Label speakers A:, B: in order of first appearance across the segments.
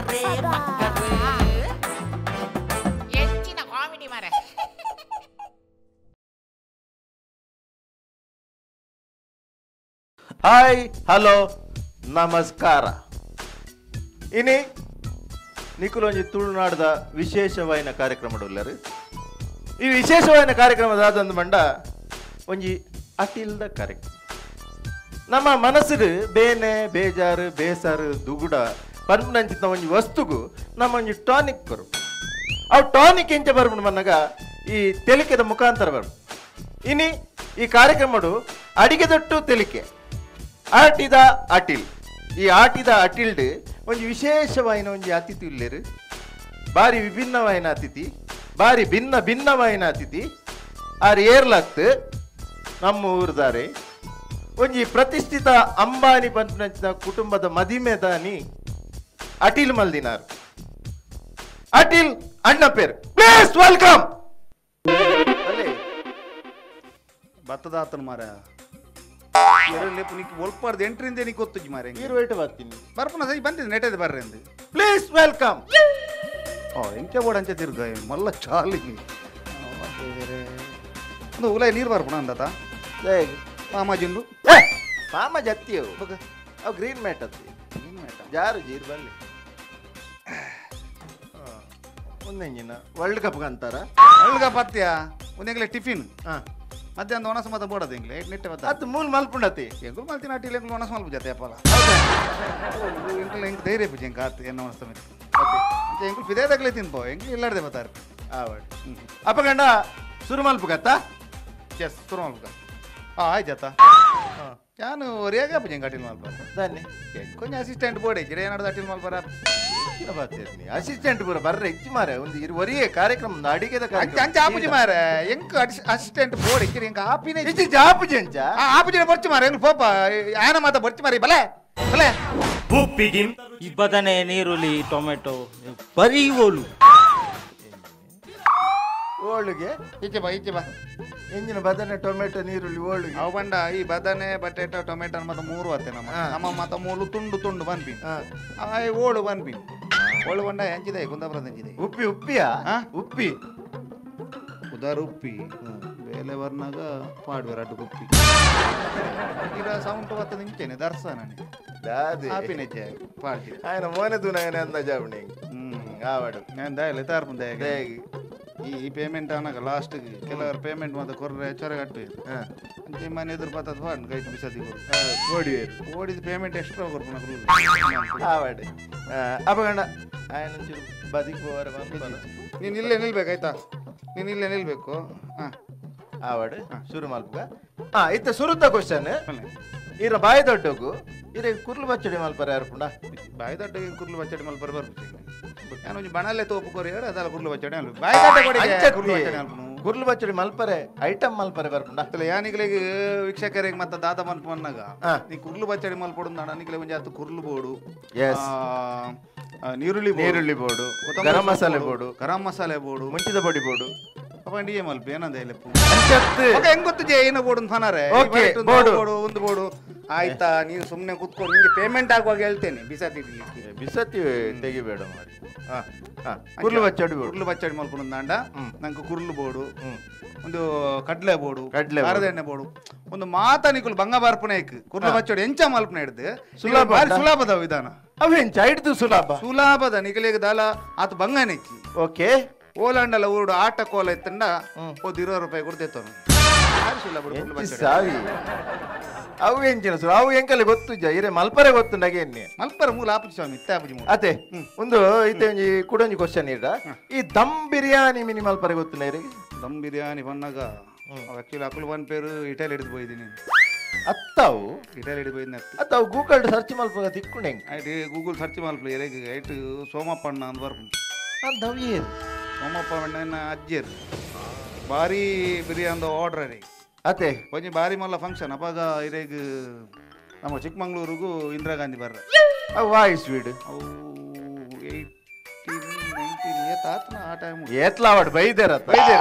A: ಮಕ್ಕಳ್ರೆ
B: ಹೆಚ್ಚಿನ ಕಾಮಿಡಿ ಮಾರೆ.
C: Hi hello ನಮಸ್ಕಾರ. ಇನಿ ನಿಖುಲೊಂಜಿ ತುಳುನಾಡದ ವಿಶೇಷವಾಯಿನ ಕಾರ್ಯಕ್ರಮಡುಲ್ಲರು. ಈ ವಿಶೇಷವಾಯಿನ ಕಾರ್ಯಕ್ರಮದಾದಂದು ಮಂಡ ಒಂಜಿ ಅಟಿಲ್ದ ಕಾರ್ಯಕ್ರಮ. ನಮ್ಮ ಮನಸ್ಸು ಬೇನೆ ಬೇಜಾರು ಬೇಸರು ದುಗುಡ ಪನ್ಪುನಂಚಿನ ಒಂಜಿ ವಸ್ತುಗೂ ನಮ್ಮ ಒಂಜಿ ಟಾನಿಕ್ ಬರು. ಅವು ಟಾನಿಕ್ ಎಂಚ ಬರ್ಬಿಡು ಮನ್ನಾಗ ಈ ತೆಲಿಕೆದ ಮುಖಾಂತರ ಬರ್ಬು. ಇನಿ ಈ ಕಾರ್ಯಕ್ರಮಡು ಅಡಿಗೆದೊಟ್ಟು ತೆಲಿಕೆ ಆಟಿದ ಅಟಿಲ್. ಈ ಆಟಿದ ಅಟಿಲ್ಡ್ ಒಂಜಿ ವಿಶೇಷವಾಯಿನ ಒಂಜಿ ಅತಿಥಿ ಇಲ್ಲೇರು. ಬಾರಿ ವಿಭಿನ್ನವಾಯಿನ ಅತಿಥಿ, ಬಾರಿ ಭಿನ್ನವಾಯಿನ ಅತಿಥಿ ಆರು ಏರ್ಲತ್ ನಮ್ಮ ಊರ್ದಾರೆ ಒಂಜಿ ಪ್ರತಿಷ್ಠಿತ ಅಂಬಾನಿ ಪಂಪಿನ ಕುಟುಂಬದ ಮದಿಮೆದಾನಿ ಅಟಿಲ್ ಮಲ್ದಿನಾರ್. ಅಟಿಲ್ ಅಣ್ಣ ಪೇರು, ಪ್ಲೀಸ್ ವೆಲ್ಕಮ್.
D: ಭತ್ತದಾತನ ಮಾರ ಒಲ್ಪಾರ್ದು ಎಂಟ್ರಿಂದ ನೀ ಗೊತ್ತುಜಿ ಮಾರೆ
C: ಈರುವೇಟ ಬರ್ತೀನಿ
D: ಬರ್ಪನ ಸರಿ ಬಂದಿದ್ದು ನೆಟ್ಟದ ಬರ್ರಿ ಅಂದು
C: ಪ್ಲೀಸ್ ವೆಲ್ಕಮ್.
D: ಓ ಎಂಕೆ ಬೋಡ ಅಂಚೆ ತಿರ್ಗ ಮಲ್ಲ ಚಾಲಿ ಒಂದು ಉಲಾಯ ನೀರು ಬರ್ಪಣ ಅಂದತ ಮಾಮಾಜಿಂದು
C: ಮಾಮ ಜತ್ತಿ ಅವು ಗ್ರೀನ್ ಮ್ಯಾಟ್ ಅತ್ತಿ ಜಾರು ಜೀರ್ ಬಲ್ಲಿ ಒಂದೆಂಜಿನ ವರ್ಲ್ಡ್ ಕಪ್ ಅಂತಾರ
D: ಅಳ್ಗ ಪತ್ಯ ಒಂದೆಂಗ್ಲೆ ಟಿಫಿನ್
C: ಹಾಂ
D: ಮಧ್ಯಾಹ್ನ ಒಣಸ ಮತ ಬೋಡದು ಎಂಗ್ಲೆ ನೆಟ್ಟೆ ಬತ್ತ
C: ಅದು ಮೂಲ ಮಲ್ಪುಂಡತಿ
D: ಎಂಗು ಮಲ್ತಿನ ಅಟ್ಟಿಲ್ಲ ಎಂಗ್ಲು ಒಣಸ ಮಲ್ಪ ಜತೆ ಅಪ್ಪಲ ಎಂಗ್ಲು ಎಂಗ್ ಧೈರ್ಯ ಪೂಜೆ ಎಂಗ್ ಆತು ಎನ್ನ ಒಣಸ ಮೇಲೆ ಎಂಗ್ಲು ಫಿದೇದಾಗ್ಲೇ ತಿನ್ಪೋ ಎಂಗ್ಲು ಇಲ್ಲಾಡ್ದೆ ಬತ್ತಾರ
C: ಆವಡ್ ಅಪ್ಪಗಂಡ ಶುರು ಮಲ್ಪುಗತ್ತ
D: ಚೆಸ್ ತುರು ಮಲ್ಪಕ ಆಯ್ತತ್ತ ನಾನು ರೇಗ ಪೂಜೆ ಎಂಗ್ ಅಟಿಲ್ ಮಲ್ಪ
C: ದಾನೆ
D: ಕೊಂಚ ಅಸಿಸ್ಟೆಂಟ್ ಬೋರ್ಡ್ ಇದ್ರೆ ಏನಾಡ್ದು ಅಟಿಲ್ ಮಲ್ಪರ
C: ಅಸಿಸ್ಟೆಂಟ್ ಪೂರ ಬರ್ರೆ ಹೆಚ್ಚು ಮಾರೆ ಒಂದು ಒರಿಯೇ ಕಾರ್ಯಕ್ರಮ ಅಡಿಗೆದ
D: ಅಂಚ ಆಪುಜಿ ಮಾರ ಎಂಕ್ ಅಸಿಸ್ಟೆಂಟ್ ಬೋರ್ಡ್ ಇದ್ರೆ ಎಂಕ್ ಆಪಿನೇ
C: ಜಾಪುಜಿ ಅಂಚ
D: ಆಪುಜಿನ ಬರ್ಚಿ ಮಾರ ಎಂಗ್ ಪೋಪ ಆಯನ ಮಾತ ಬರ್ಚಿ ಮಾರಿ ಬಲೆ ಬಲೆ
A: ಉಪ್ಪಿಗೆ ಈ ಬದನೆ ನೀರುಳ್ಳಿ ಟೊಮೆಟೊ ಬರೀ ಓಲು
C: ಓಳಿಗೆ
D: ಈಚೆ ಬಾ
C: ಎಂಜಿನ ಬದನೆ ಟೊಮೆಟೊ ನೀರುಳ್ಳಿ ಓಳಿಗೆ
D: ಅವು ಬಂಡ ಈ ಬದನೆ ಬಟಾಟೊ ಟೊಮೆಟೊ ಮತ್ತ ಮೂರು ಅತ್ತೆ ನಮ್ಮ ಮತ್ತ ಮೂಲು ತುಂಡು ಬನ್ಪಿ ಓಳು ಬನ್ಪಿ ಓಳು ಬಂಡ ಹೆಂಚಿದೆ ಕುಂದಾಪುರದ ಹೆಂಚಿದೆ
C: ಉಪ್ಪಿಯಾ ಉಪ್ಪಿ
D: ಉದಾರ ಉಪ್ಪಿ ಬೇಲೆ ಬರ್ನಾಗ ಪಾಡ್ವೇರ ಅಡ್ಡು ಉಪ್ಪಿ ಈಗ ಸೌಂಡ್ ಬರ್ತದ ಇಂಚೇನೆ ದರ್ಸ ನಾನು ಆಪಿನೆಚ್ಚೆ ಪಾಡ್ತಿ
C: ఆయన మోనెదు నాయన అంద జాబని ఆవాడు
D: నేను దాయలే తార్పుందే ಈ ಪೇಮೆಂಟ್ ಅನ್ನಕ ಲಾಸ್ಟ್ಗೆ ಕೆಲವರು ಪೇಮೆಂಟ್ ಮತ್ತೆ ಕೊರ್ರೆ ಚೊರಗಟ್ಟು ಅಂಚೆ ಮನೆ ಎದುರು ಬತ್ತದ ಫಂಡ್ ಕೈಟ್ ಬಿಸದಿ ಓಡಿದ ಪೇಮೆಂಟ್ ಎಕ್ಸ್ಟ್ರಾ ಕೊರ್ಪುನ
C: ಆವಾಡು ಅಪಗಂಡ ఆయన నుంచి బదికి పోవారు
D: ನೀನು ಇಲ್ಲೇ ನಿಲ್ಬೇಕಾಯ್ತಾ ನೀನು ಇಲ್ಲೇ ನಿಲ್ಬೇಕು
C: ಆವಾಡು ಶುರು ಮಲ್ಪಗ ಇತ್ತ ಸುರುತ್ತ ಕ್ವಶನ್ ಇರ ಬಾಯಿ ದೊಡ್ಡಗು ಇರ ಕುರ್ಲು ಬಚ್ಚಡಿ ಮಲ್ಪರ ಯಾರುಪುಂಡ
D: ಬಾಯಿ ದೊಡ್ಡಗೆ ಕುರ್ಲು ಬಚ್ಚಡಿ ಮಲ್ಪರ ಬರ್ಬೇಕು ನಾನು ಒಂಜಿ ಬಣಲೆ ತೋಪು ಕೊರಿಯರ್ ಅದಲ್ಲ ಕುರ್ಲು ಬಚ್ಚಡಿ ಅಲ್ವ ಬಾಯಿ ದೊಡ್ಡ ಕುರ್ಲು ಬಚ್ಚಡಿ ಅಲ್ಪನು
C: ಕುರ್ಲು ಬಚ್ಚಡಿ ಮಲ್ಪರೆ ಐಟಮ್ ಮಲ್ಪರೆ ಬರ್ಪುಂಡ
D: ಅಲ್ಲ ಯಾನಿಗಳಿಗೆ ವೀಕ್ಷಕರಿಗೆ ಮತ್ತೆ ದಾದ ಮನ್ಪನ್ನಾಗ ನೀ ಕುರ್ಲು ಬಚ್ಚಡಿ ಮಲ್ಪಡು ನನಗೆ ಒಂಜಿ ಹತ್ತು ಕುರ್ಲು ಬೋಡು ನೀರುಳ್ಳಿ ಬೋಡು
C: ಗರಂ ಮಸಾಲೆ ಬೋಡು
D: ಮುಂಚಿದ
C: ಪೊಡಿ ಬೋಡು
D: ಅಪ್ಪಂಡಿ ಮಲ್ಪ ಏನಂದ ಹೆಂಗ್ ಗೊತ್ತು ಏನು ಬೋಡು ಫನಾರೆ ಒಂದು ಬೋಡು ಆಯ್ತಾ ನೀನು ಸುಮ್ಮನೆ ಕುತ್ಕೊಂಡು ನಿಂಗೆ ಪೇಮೆಂಟ್ ಆಗುವಾಗ ಹೇಳ್ತೇನೆ
C: ಬಿಸತಿ ತೆಗಿಬೇಡ ಮಾಡಿ
D: ಕುರ್ಲು ಬಚ್ಚಡಿ ಮಲ್ಪುಂಡು ದಾಂಡ ನಂಗೆ ಕುರ್ಲು ಬೋಡು ಒಂದು ಕಡ್ಲೆ ಬೋಡು ಅರದೆಣ್ಣೆ ಬೋಡು ಒಂದು ಮಾತನಿಕುಲು ಬಂಗ ಬರ್ಪುನೇಕ್ ಕುರ್ಲು ಬಚ್ಚಡಿ ಎಂಚ ಮಲ್ಪನೆ ಹಿಡ್ದು ಸುಲಭದ ವಿಧಾನ
C: ಅವೆಂಚ ಹಿಡ್ದು
D: ಸುಲಭದ ನಿಕಲಿಗೆ ದಾಲ ಆತ ಬಂಗ ನೆಚ್ಚಿ
C: ಓಕೆ
D: ಓಲಾಂಡಲ ಊರು ಆಟ ಕೋಲ ಎತ್ತಂಡ ಒಂದು 20 ರೂಪಾಯಿ ಕೊಡ್ತೇತನು
C: ಸಾವಿ ಅವು ಎಂಚಿನ ಸುಲ ಅವು ಎಂಕಲ್ಲಿ ಗೊತ್ತು ಇರೆ ಮಲ್ಪರೆ ಗೊತ್ತು ನಗೆ
D: ಮಲ್ಪರ ಮೂಲ ಆಪುಜಿ ಸ್ವಾಮಿ ಇತ್ತೆ ಆಪುಜಿ
C: ಅತೆ ಒಂದು ಇತ್ತೆ ಒಂಜಿ ಕುಡೊಂಜಿ ಕ್ವಶನ್ ಇರ ಈ ದಮ್ ಬಿರಿಯಾನಿ ಮಿನಿ ಮಲ್ಪರೆ ಗೊತ್ತು ನೈರಿಗೆ
D: ದಮ್ ಬಿರಿಯಾನಿ ಬಂದಾಗ ಆಕ್ಚುಲಿ ಅಕ್ಕಲು ಬಂದ ಪೇರು ಇಟಲಿ ಹಿಡಿದು ಹೋಗಿದ್ದೀನಿ
C: ಅತ್ತಾವು
D: ಇಟಲಿ ಹಿಡಿದು ಹೋಗಿದ್ದೀನಿ
C: ಅತ್ತಾವು ಗೂಗಲ್ ಸರ್ಚ್ ಮಲ್ಪಗ ತಿಕ್ಕೊಂಡೆ
D: ಆಯ್ತು ಗೂಗಲ್ ಸರ್ಚ್ ಮಲ್ಪಲಿ ಎರೆಗೆ ಆಯ್ತು ಸೋಮಪ್ಪಣ್ಣ ಅಂತ ಬರ್ಪು
C: ದವಿಯೇರು
D: ಸೋಮಪ್ಪ ಅಣ್ಣನ ಅಜ್ಜಿಯರು ಭಾರಿ ಬಿರಿಯಾನಿ ಆರ್ಡರ್ ರೀ
C: ಅತೆ
D: ಒಂಜಿ ಭಾರಿ ಮಲ್ಲ ಫಂಕ್ಷನ್ ಅಪ್ಪಾಗ ಇರೇಗ ನಮ್ಮ ಚಿಕ್ಕಮಂಗ್ಳೂರಿಗೂ ಇಂದಿರಾ ಗಾಂಧಿ ಬರ್ರ
C: ಅವು ವಾಯ್ಸ್ ಸ್ವೀಡ್
D: ಅವು 18-19 ಆ ಟೈಮ್
C: ಏತ್ಲಾವಡ್ ಬೈದೇರ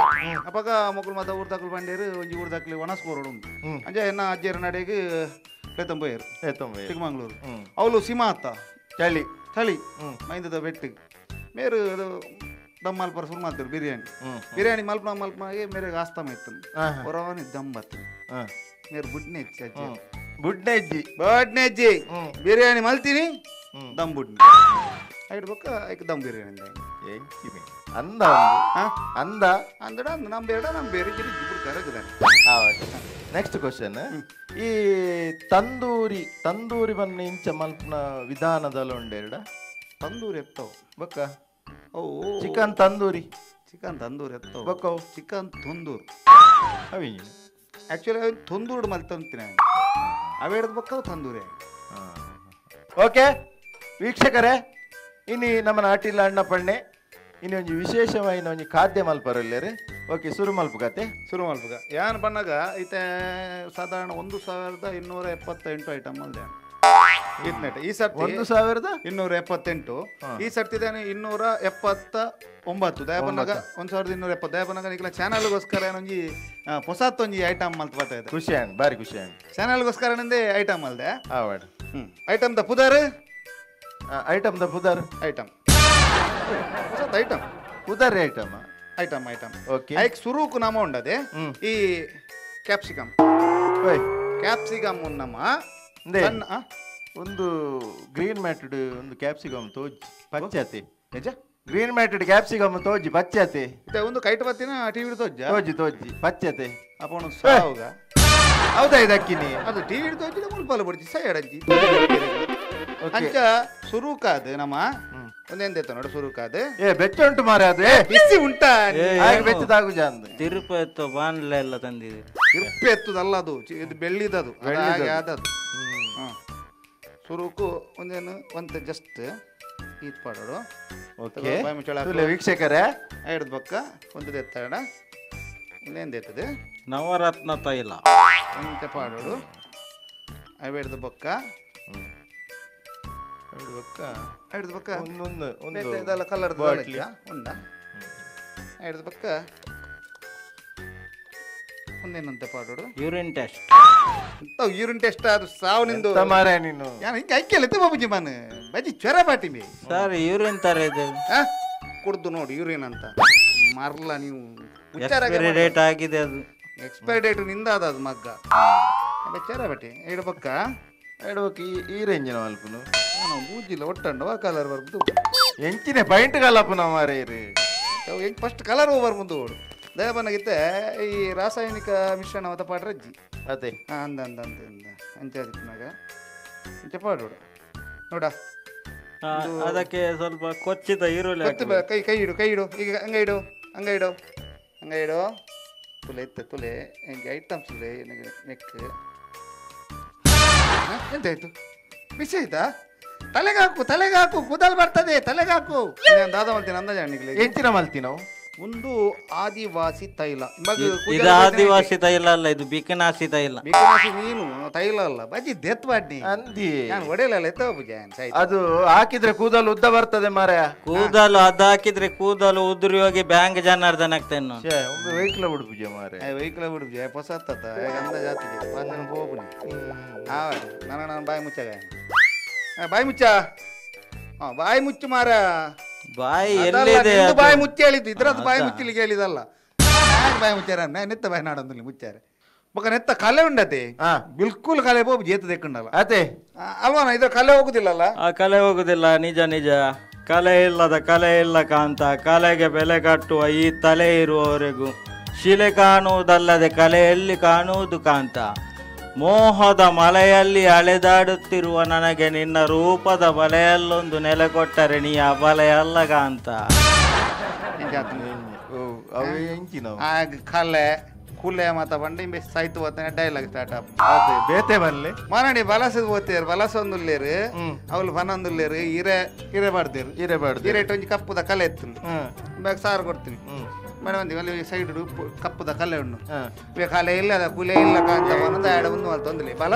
D: ಅಪ್ಪಾಗ ಮಕ್ಕಳು ಮತ್ತೆ ಊರ್ ತಕ್ಕಲು ಬಂಡೇರು ಒಂಜಿ ಊರ್ ತಕ್ಕಲಿ ಒಣಸ್ಕೋರೋಡು ಅಂಜ ಎನ್ನ ಅಜ್ಜಿಯರ ನಡೆಗೆ ಚಿಕ್ಕಮಂಗ್ಳೂರು ಅವಳು ಸಿಮಾ ಅತ್ತ ತಳಿ ಮೈಂದದ ಬೆಟ್ಟಿಗೆ ಮೇರು ಅದು ದಮ್ ಮಲ್ಪರ ಸುರು ಮಾಡ್ತಾರೆ ಬಿರಿಯಾನಿ ಮಲ್ಪನಾಗೆ ಮೇರೆಗೆ ಆಸ್ತಮ ಇತ್ತು ಹೊರವನಿ ದಮ್ ಬರ್ತದೆ ಮೇರು ಬುಡ್ನೆ ಬುಡ್ನೆಜ್ಜಿ ಬಿರಿಯಾನಿ ಮಲ್ತೀನಿ ದಮ್ ಬುಡ್ನಿ ಇಡ್ಬೇಕ ಐಕ್ ದಮ್ ಬಿರಿಯಾನಿ
C: ಅಂದ ಅಂದ
D: ಅಂದಡ ನಮ್ಮ ಬೇರೆ ಕರಗದಾನೆ.
C: ನೆಕ್ಸ್ಟ್ ಕ್ವಶನ್, ಈ ತಂದೂರಿ ಬನ್ನ ಇಂಚ ಮಲ್ಪನ ವಿಧಾನದಲ್ಲ ಉಂಡೆರಡ
D: ತಂದೂರಿ ಎತ್ತವು
C: ಬೊಕ್ಕ
D: ಅವು
C: ಚಿಕನ್ ತಂದೂರಿ
D: ಎತ್ತವು
C: ಬೊಕ್ಕವು
D: ಚಿಕನ್ ತೊಂದೂರು
C: ಅವಿ
D: ಆ್ಯಕ್ಚುಲಿ ಅವು ತೊಂದೂರು ಮಲ್ತಂತೀನಿ ಅವೇಡದ ಬೊಕ್ಕ ತಂದೂರಿ.
C: ಓಕೆ ವೀಕ್ಷಕರೇ, ಇನ್ನು ನಮ್ಮ ನಾಟಿಲ್ಲ ಅಣ್ಣ ಪಣ್ಣೆ ಇನ್ನು ಒಂದು ವಿಶೇಷವಾದ ಒಂದು ಖಾದ್ಯ ಮಲ್ಪರಲ್ಲೇ. ಓಕೆ, ಶುರು ಮಲ್ಪುಗತೆ
D: ಏನು ಬಣ್ಣಗ ಐತೆ ಸಾಧಾರಣ 1278 ಐಟಮ್ ಅಲ್ದೆ ಈ ಸರ್ತಿ 1278. ಈ ಸರ್ತಿದೇನೆ 279 ದಯಬನ್ನಾಗ 1270 ದಯಬನ್ನಾಗ ನಿಕ್ಲ ಚಾನಲ್ಗೋಸ್ಕರ ಏನೊಂಜಿ ಹೊಸತ್ ಒಂಜಿ ಐಟಮ್ ಮಲ್ತ್ ಬರ್ತಾ ಇದೆ.
C: ಬಾರಿ ಖುಷಿ
D: ಚಾನಲ್ಗೋಸ್ಕರನಿಂದೇ ಐಟಮ್ ಅಲ್ದೆ
C: ಆವಾಡ್
D: ಐಟಮ್ ದ ಪುದರ್
C: ಐಟಮ್
D: ಹೊಸತ್ ಐಟಮ್
C: ಪುದರ್ ಐಟಮ್ ಓಕೆ.
D: ಐಕ್ ಸುರೂಕು ನಮ ಉಂಡದೆ ಈ ಕ್ಯಾಪ್ಸಿಕಮ್ ನಮ್ಮ
C: ಒಂದು ಗ್ರೀನ್ ಮ್ಯಾಟೆಡ್ ಒಂದು ಕ್ಯಾಪ್ಸಿಕಮ್ ತೋಜಿ ಪಚ್ಚತೆ ನಿಜ ಗ್ರೀನ್ ಮ್ಯಾಟೆಡ್ ಕ್ಯಾಪ್ಸಿಕಮ್ ತೋಜಿ ಪಚ್ಚತೆ
D: ಒಂದು ಕೈಟ್ ಬತ್ತಿನ ಟಿವಿ
C: ತೋಜಿ ಪಚ್ಚತೆ
D: ಅಪ್ಪನು ಸಾವುಗ
C: ಹೌದಾ ಇದಕ್ಕಿನಿ
D: ಅದು ಟಿವಿ ತೋಜಿ ಮುಲ್ಪಾಲ ಬಡ್ಜಿ ಸೈಡಜ್ಜಿ ಅಂಚ ಸುರೂಕಾದ ನಮ್ಮ ಒಂದೆಂದೈತ ನೋಡು ಸುರೂಕಾದ
C: ಬೆಚ್ಚ ಉಂಟು ಮಾರೆ ಅದು
D: ಬಿಸಿ ಉಂಟಾ
C: ಬೆಚ್ಚದಾಗು ಜಾಂದ್
A: ತಿರುಪತಿ ಬಾನ್ಲ ಎಲ್ಲ ತಂದಿದೆ.
D: ತಿರುಪಿ ಎತ್ತದಲ್ಲ ಅದು ಇದು ಬೆಳ್ಳಿದದು ಅದದು ಸುರೂಕು ಒಂದೇನು ಒಂದು ಜಸ್ಟ್ ಈತ್ ಪಾಡೋಡು.
C: ಓಕೆ ವೀಕ್ಷಕರೇ,
D: ಹಿಡ್ದು ಬಕ್ಕ ಒಂದು ಎತ್ತಡ ಇನ್ನೇಂದೈತದೆ
A: ನವರತ್ನ ತೈಲ
D: ಅಂತ ಪಾಡೋಡು ಅವು ಹಿಡ್ದು ಬಕ್ಕ ಹಿಡ್ದು ಬಕ್ಕ ಇದೆಲ್ಲ ಕಲರ್ ಉಂಡ ಹಿಡ್ದು ಬಕ್ಕ ಒಂದೇನಂತ ಪಾಡೋಡು
A: ಯೂರಿನ್ ಟೆಸ್ಟ್
D: ಅದು ಸಾವು ನಿಂದು
C: ಮಾರೆ ನೀನು
D: ಹಿಂಗೆ ಐಕ್ಯಲ್ಲ ಬಾಬುಜಿ ಮಾನು ಬಜ್ಜಿ ಜ್ವರ ಬಾಟಿ ಮೇ
A: ಸರ್ ಯೂರಿನ್ ತರ ಇದೆ
D: ಕುಡ್ದು ನೋಡಿ ಯೂರಿನ್ ಅಂತ ಮರ್ಲ ನೀವು
A: ಎಕ್ಸ್ಪೈರಿ ಡೇಟ್ ಆಗಿದೆ, ಅದು
D: ಎಕ್ಸ್ಪೈರಿ ಡೇಟ್ ನಿಂದ ಅದು ಮಗ್ಗ ಜ್ವರ ಬಾಟಿ ಇಡ್ಬೇಕ
C: ಈ ರೇಂಜಿನ ಮಲ್ಪನು
D: ಬೂಜಿಲ್ಲ ಒಟ್ಟಂಡು ಕಲರ್ ಬರ್ಬೋದು
C: ಎಂಚಿನ ಪಾಯಿಂಟ್ ಕಲಪನ ಮಾರೇ
D: ಫಸ್ಟ್ ಕಲರ್ ಬರ್ಬೋದು ದಯಬನ್ನಾಗಿತ್ತೆ ಈ ರಾಸಾಯನಿಕ ಮಿಶ್ರಣ ಮತ ಪಾಡ್ರಜ್ಜಿ
C: ಅದೇ
D: ಅಂದ ಅಂದ ಅಂದ ಅಂದ ಅಂಚಾದಿತ್ನಾಗ ಅಂಚ ಪಾಡೋಡು ನೋಡ
A: ಅದಕ್ಕೆ ಸ್ವಲ್ಪ ಕೊಚ್ಚಿದ ಈರುಳ್ಳಿ
D: ಕೈ ಇಡು ಈಗ ಹಂಗ ಇಡು ತುಲೆ ಇತ್ತ ತುಲೆ ಹೆಂಗೆ ಐಟಮ್ಸ್ ತುಲೆ ನೆಕ್ ಎಂತಾಯ್ತು ಬಿಸಿ ಆಯ್ತಾ ತಲೆಗಾಕು ಕೂದಲ್ ಬರ್ತದೆ ತಲೆಗಾಕು ದಾದ ಮಲ್ತೀನಿ ಅಂದಾಜ
C: ಎಂಚಿನ ಮಲ್ತಿ ನಾವು
D: ಒಂದು ಆದಿವಾಸಿ ತೈಲ
A: ಇದು ಆದಿವಾಸಿ ತೈಲ ಅಲ್ಲ, ಇದು ಬಿಕನಾಸಿ ತೈಲ.
D: ನೀನು ತೈಲ ಅಲ್ಲ ಬಜ್ಜಿ ದೆತ್ ಬಾಡ್ನಿ
C: ಅಂದಿ
D: ನಾನು ಒಡೆಯಲ್ಲ ಎತ್ತ
C: ಅದು ಹಾಕಿದ್ರೆ ಕೂದಲು ಉದ್ದ ಬರ್ತದೆ ಮಾರ.
A: ಕೂದಲು ಅದು ಹಾಕಿದ್ರೆ ಕೂದಲು ಉದುರಿ ಹೋಗಿ ಬ್ಯಾಂಕ್ ಜನಾರ್ದನ ಆಗ್ತೇನೆ.
C: ಒಂದು ವೆಹಿಕಲ್ ಬಿಡ್ಬುಜ ಮಾರೆ
D: ವೆಹಿಕಲ್ ಬಿಡ್ಬುಜ ಹೊಸತ್ತ ಅಂದ ಜಾತಿಗೆ ಹೋಗ್ಬಿನಿ ನಾನು ಬಾಯಿ ಮುಚ್ಚಾಗ ಬಾಯಿ ಮುಚ್ಚ ಬಾಯಿ ಮುಚ್ಚು ಮಾರ
A: ಬಾಯಿ ಎಲ್ಲಿದೆ?
D: ಬಾಯಿ ಮುಚ್ಚಿ ಹೇಳಿದ್ದು ಇದ್ರದ್ದು ಬಾಯಿ ಮುಚ್ಚಲಿಕ್ಕೆ ಹೇಳಿದಲ್ಲ. ಬಾಯಿ ಮುಚ್ಚಾರ ನೆತ್ತ ಬಾಯಿ ನಾಡಂದಲ್ಲಿ ಮುಚ್ಚಾರೆ ಬೊಕ್ಕ ನೆತ್ತ ಕಲೆ ಉಂಡತೆ ಬಿಲ್ಕುಲ್ ಕಲೆ ಹೋಗಿ ಜೇತ ತೆಕ್ಕಂಡಲ್ಲ
C: ಅದೇ
D: ಅಲ್ವಾನ ಇದ್ರ ಕಲೆ ಹೋಗುದಿಲ್ಲಲ್ಲ.
A: ಆ ಕಲೆ ಹೋಗುದಿಲ್ಲ, ನಿಜ ಕಲೆ ಇಲ್ಲ ಕಾಂತ. ಕಲೆಗೆ ಬೆಲೆ ಕಟ್ಟುವ ಈ ತಲೆ ಇರುವವರೆಗೂ ಶಿಲೆ ಕಾಣುವುದಲ್ಲದೆ ಕಲೆ ಎಲ್ಲಿ ಕಾಣುವುದು ಕಾಂತ. ಮೋಹದ ಮಲೆಯಲ್ಲಿ ಅಲೆದಾಡುತ್ತಿರುವ ನನಗೆ ನಿನ್ನ ರೂಪದ ಬಲೆಯಲ್ಲೊಂದು ನೆಲೆ ಕೊಟ್ಟರೆ ನೀ ಆ ಬಲೆಯಲ್ಲ ಕಾಂತ.
D: ಕಲೆ ಕುಲೆ ಮತ ಬಂಡಿ ಸಾಯ್ತು ಡೈಲಾಗ್ ಸ್ಟಾರ್ಟ್
C: ಬೇತೆ ಬರ್ಲಿ
D: ಮಾನಡಿ ಬಲಸದ ಓದ್ತೀರು ಬಲಸೊಂದುಲ್ಲೇರು ಅವ್ಲು ಬನೊಂದುಲ್ಲೇರು ಹಿರೆ ಬಾಡ್ದೇರು ಹಿರೆ ಒಂಜಿ ಕಪ್ಪುದ ಕಲೆ ಎತ್ತು ಬ್ಯಾಗ್ ಸಾರು ಕೊಡ್ತೀನಿ ಮೇಡಮ್ ಅಲ್ಲಿ ಸೈಡ್ ಕಪ್ಪದ ಕಲೆ ಉಂಡು ಕಲೆ ಇಲ್ಲ ಕುಲೆ ಇಲ್ಲ ಕಾಂತ ಒಂದು ಆಡ ಒಂದು ತೊಂದ್ರೆ ಬಲ